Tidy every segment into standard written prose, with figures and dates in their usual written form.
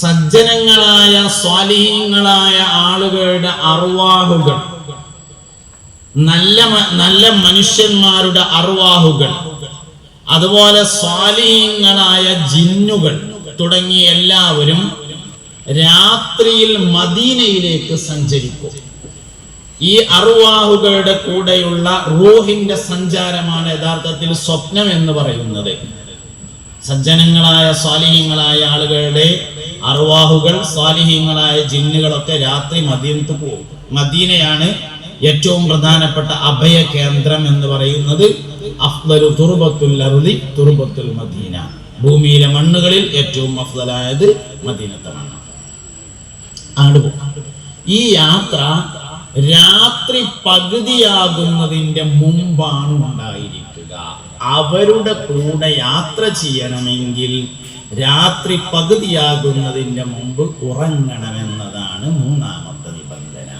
സജ്ജനങ്ങളായ സ്വാലിഹീങ്ങളായ ആളുകളുടെ അർവാഹുകൾ, നല്ല മനുഷ്യന്മാരുടെ അർവാഹുകൾ, അതുപോലെ സ്വാലിഹീങ്ങളായ ജിന്നുകൾ തുടങ്ങിയ എല്ലാവരും രാത്രിയിൽ മദീനയിലേക്ക് സഞ്ചരിക്കും. ഈ അർവാഹുകളുടെ കൂടെയുള്ള റൂഹിന്റെ സഞ്ചാരമാണ് യഥാർത്ഥത്തിൽ സ്വപ്നം എന്ന് പറയുന്നത്. സജ്ജനങ്ങളായ സ്വാലിഹീങ്ങളായ ആളുകളുടെ അർവാഹുകൾ, സ്വാലിഹീങ്ങളായ ജിന്നുകളൊക്കെ രാത്രി മദീനത്ത് പോകും. മദീനയാണ് ഏറ്റവും പ്രധാനപ്പെട്ട അഭയ കേന്ദ്രം എന്ന് പറയുന്നത്. അഫ്ദലു തുർബത്തുൽ അർളി തുർബത്തുൽ മദീന. ഭൂമിയിലെ മണ്ണുകളിൽ ഏറ്റവും അഫ്ദലായത് മദീനത്തെ മണ്ണ്. ഈ യാത്ര രാത്രി പകുതിയാകുന്നതിന്റെ മുമ്പാണ് ഉണ്ടായിരിക്കുക. അവരുടെ കൂടെ യാത്ര ചെയ്യണമെങ്കിൽ രാത്രി പകുതിയാകുന്നതിന്റെ മുമ്പ് ഉറങ്ങണമെന്നതാണ് മൂന്നാമത്തെ നിബന്ധന.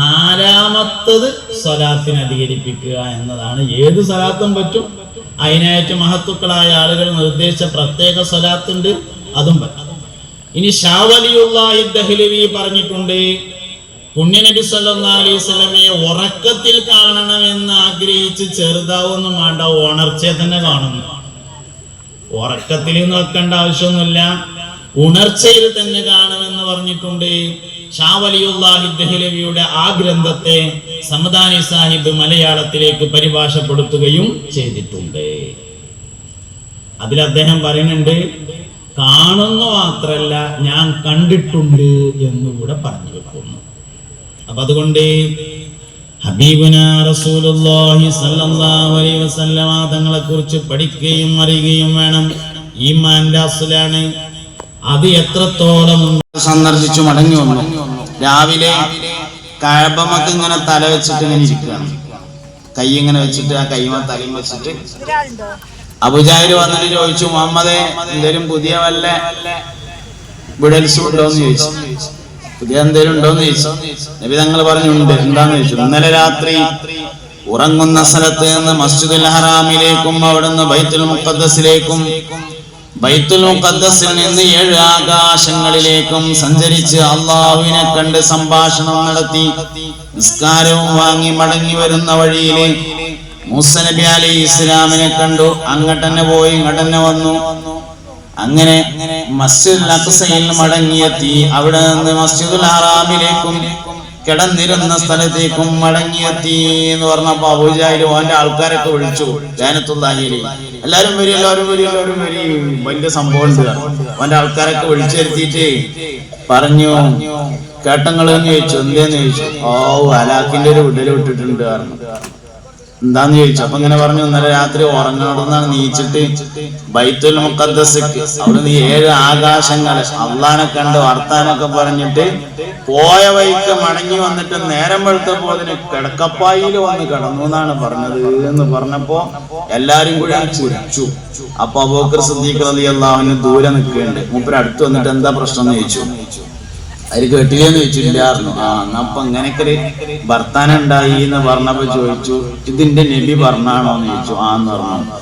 നാലാമത്തത് സ്വലാത്തിന് അധികരിപ്പിക്കുക എന്നതാണ്. ഏത് സ്വലാത്തും പറ്റും. അതിനായിട്ട് മഹത്തുക്കളായ ആളുകൾ നിർദ്ദേശിച്ച പ്രത്യേക സ്വലാത്തുണ്ട്, അതും പറ്റും. ഇനി ഷാ വലിയുള്ളാഹി ദഹ്ലവി പറഞ്ഞിട്ടുണ്ട്, പുണ്യനബി സല്ലല്ലാഹു അലൈഹി വസല്ലമയെ ഉറക്കത്തിൽ കാണണമെന്ന് ആഗ്രഹിച്ച് ചെറുതാവൊന്നും വേണ്ട, ഉണർച്ചയെ തന്നെ കാണുന്നു. ഉറക്കത്തിൽ നോക്കേണ്ട ആവശ്യമൊന്നുമില്ല, ഉണർച്ചയിൽ തന്നെ കാണുമെന്ന് പറഞ്ഞിട്ടുണ്ട്. ഷാ വലിയുള്ളാഹി ദഹ്ലവിയുടെ ആ ഗ്രന്ഥത്തെ സമദാനി സാഹിബ് മലയാളത്തിലേക്ക് പരിഭാഷപ്പെടുത്തുകയും ചെയ്തിട്ടുണ്ട്. അതിൽ അദ്ദേഹം പറയുന്നുണ്ട്, കാണുന്നു മാത്രല്ല ഞാൻ കണ്ടിട്ടുണ്ട് എന്നുകൂടെ പറഞ്ഞു വെക്കുന്നു. അപ്പൊ അതുകൊണ്ട് ഹബീബുനാ റസൂലുള്ളാഹി സ്വല്ലല്ലാഹു അലൈഹി വസല്ലമ തങ്ങളെ കുറിച്ച് പഠിക്കുകയും അറിയുകയും വേണം. ഈമാന്റെ അസ്ലാണ്. അത് എത്രത്തോളം സന്ദർശിച്ചു മടങ്ങി വന്നു. രാവിലെ കഅബമക്ക് ഇങ്ങനെ തല വെച്ചിട്ട് ഇങ്ങനെ ഇരിക്കുകയാണ്. കൈ ഇങ്ങനെ വെച്ചിട്ട് ആ കൈമ തലയും വെച്ചിട്ട് അബൂജഹൽ വന്നിട്ട് ചോദിച്ചു, മുഹമ്മദേ എന്തേലും പുതിയ വല്ല വിടൽസും ഉണ്ടോന്ന് ചോദിച്ചു. പുതിയ എന്തേലും ഉണ്ടോന്ന് ചോദിച്ചു. നബി തങ്ങൾ പറഞ്ഞു ഉണ്ട്. എന്താന്ന് ചോദിച്ചു. ഇന്നലെ രാത്രി ഉറങ്ങുന്ന സ്ഥലത്ത് നിന്ന് മസ്ജിദുൽ ഹറാമിലേക്കും അവിടുന്ന് ബൈത്തുൽ മുഖദ്ദസിലേക്കും ബൈത്തുൽ മുഖദ്ദസിൽ നിന്ന് 7 ആകാശങ്ങളിലേക്കും സഞ്ചരിച്ച് അള്ളാഹുവിനെ കണ്ട് സംഭാഷണം നടത്തി നിസ്കാരവും വാങ്ങി മടങ്ങി വരുന്ന വഴിയിലെ മൂസ നബി അലൈഹി ഇസ്ലാമിനെ കണ്ടു. അങ്ങോട്ടന്നെ പോയി ഇങ്ങോട്ടന്നെ വന്നു. അങ്ങനെ മസ്ജിദുൽ അഖ്സയിൽ മടങ്ങിയെത്തി. അവിടെ നിന്ന് മസ്ജിദുൽ ഹറാമിലേക്കും കിടന്നിരുന്ന സ്ഥലത്തേക്കും മടങ്ങിയെത്തി എന്ന് പറഞ്ഞപ്പോ അബൂജഹൽ ഓന്റെ ആൾക്കാരൊക്കെ വിളിച്ചു. ജാനത്തുല്ലാഹിലി എല്ലാരും വരും, എല്ലാവരും വരും, എല്ലാവരും വരും, വലിയ സംഭവം ഉണ്ട്. ഓന്റെ ആൾക്കാരൊക്കെ വിളിച്ചിരുത്തിയിട്ട് പറഞ്ഞു, കേട്ടങ്ങള് എന്ന് ചോദിച്ചു. എന്തേന്ന് ചോദിച്ചു. ഹലാക്കിന്റെ ഒരു വിടല് വിട്ടിട്ടുണ്ട് പറഞ്ഞു. എന്താന്ന് ചോദിച്ചു. അപ്പൊ ഇങ്ങനെ പറഞ്ഞു, ഇന്നലെ രാത്രി ഉറങ്ങണമെന്നാണ് നീച്ചിട്ട് ബൈത്തുൽ മുഖദ്ദസ് അവിടുന്ന് 7 ആകാശങ്ങള് അള്ളാനെ കണ്ട് വർത്താനൊക്കെ പറഞ്ഞിട്ട് പോയ വഴിക്ക് മടങ്ങി വന്നിട്ട് നേരം വെളുത്തപ്പോ അതിന് കിടക്കപ്പായിൽ വന്ന് കിടന്നു എന്നാണ് പറഞ്ഞത് എന്ന് പറഞ്ഞപ്പോ എല്ലാരും കൂടി ചിരിച്ചു. അപ്പൊ അബൂബക്കർ സിദ്ദീഖ് റളിയല്ലാഹു അൻഹു ദൂരെ നിൽക്കുന്നുണ്ട്. മൂപ്പര് അടുത്ത് വന്നിട്ട് എന്താ പ്രശ്നം എന്ന് ചോദിച്ചു. അതിൽ കേട്ടില്ലെന്ന് ചോദിച്ചില്ലായിരുന്നു. എന്നപ്പൊ ഇങ്ങനെയൊക്കെ ഒരു വർത്താനം ഉണ്ടായി എന്ന് പറഞ്ഞപ്പോ ചോദിച്ചു, ഇതിന്റെ നബി പറഞ്ഞാണോ എന്ന് ചോദിച്ചു. എന്ന് പറഞ്ഞു.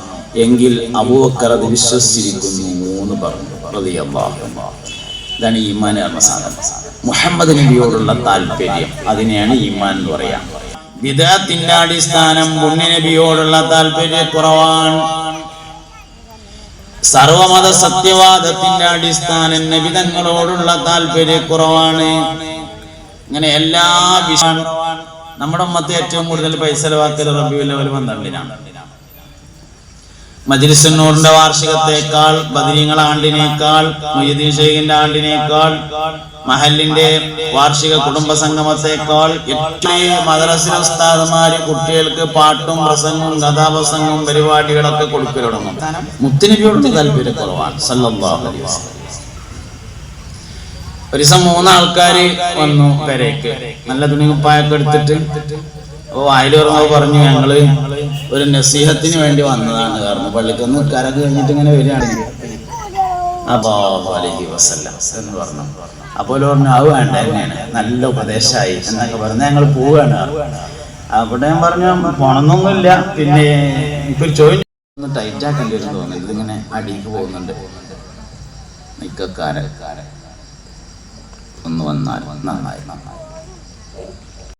എങ്കിൽ അബൂബക്കർ അത് വിശ്വസിച്ചിരിക്കുന്നു എന്ന് പറഞ്ഞു. റളിയല്ലാഹു അൻഹു. ഇതാണ് ഈമാൻ എന്ന സാധനം. മുഹമ്മദ് നബിയോടുള്ള താല്പര്യം, അതിനെയാണ് ഈമാൻ എന്ന് പറയാം. ബിദ്അത്തിന്റെ അടിസ്ഥാനം പുണ്യ നബിയോടുള്ള താല്പര്യക്കുറവാണ്. സർവമത സത്യവാദത്തിന്റെ അടിസ്ഥാനം നബിതങ്ങളോടുള്ള താല്പര്യക്കുറവാണ്. ഇങ്ങനെ എല്ലാ വിഷയം നമ്മുടെ ഉമ്മത്തെ ഏറ്റവും കൂടുതൽ പൈസ ചെലവാക്കൽ റബീഉൽ അവ്വൽ 12-നാണ്. മജ്ലിസുൻ നൂറിന്റെ വാർഷികത്തെക്കാൾ, ബദരീങ്ങൾ ആണ്ടിനേക്കാൾ, മുഹ്യിദ്ദീൻ ശൈഖിന്റെ ആണ്ടിനേക്കാൾ, മഹലിന്റെ വാർഷിക കുടുംബ സംഗമത്തെക്കാൾ ഏറ്റവും മദ്രസ ഉസ്താദുമാര് കുട്ടികൾക്ക് പാട്ടും പ്രസംഗവും കഥാപ്രസംഗവും പരിപാടികളൊക്കെ കൊടുക്കൽ തുടങ്ങും. മുത്തുനബിയോട് താല്പര്യക്കുറവാണ് സല്ലല്ലാഹു അലൈഹി വസല്ലം. ഒരു ദിവസം 3 ആൾക്കാര് വന്നു പെരേക്ക്. നല്ല തുണികുപ്പായൊക്കെ എടുത്തിട്ട്. അപ്പൊ വായിലുറങ്ങ പറഞ്ഞു, ഞങ്ങള് ഒരു നസീഹത്തിന് വേണ്ടി വന്നതാണ്. കാരണം പള്ളിക്കൊന്ന് കരക്ക് കഴിഞ്ഞിട്ട് ഇങ്ങനെ വരികയാണെങ്കിൽ അല്ലാഹു വസല്ലം എന്ന് പറഞ്ഞു. അപ്പോൾ പറഞ്ഞു, അത് വേണ്ട, തന്നെയാണ് നല്ല ഉപദേശമായി എന്നൊക്കെ പറഞ്ഞ് ഞങ്ങൾ പോവുകയാണ്. അവിടെ ഞാൻ പറഞ്ഞു, പോണമെന്നൊന്നുമില്ല. പിന്നെ ഇപ്പൊ ചോദിച്ചു ടൈറ്റ് ആക്കേണ്ടി വരും തോന്നുന്നു. ഇതിങ്ങനെ അടിക്ക് പോകുന്നുണ്ട്. നിക്കക്കാരൻ ഒന്ന് വന്നാൽ നന്നായി.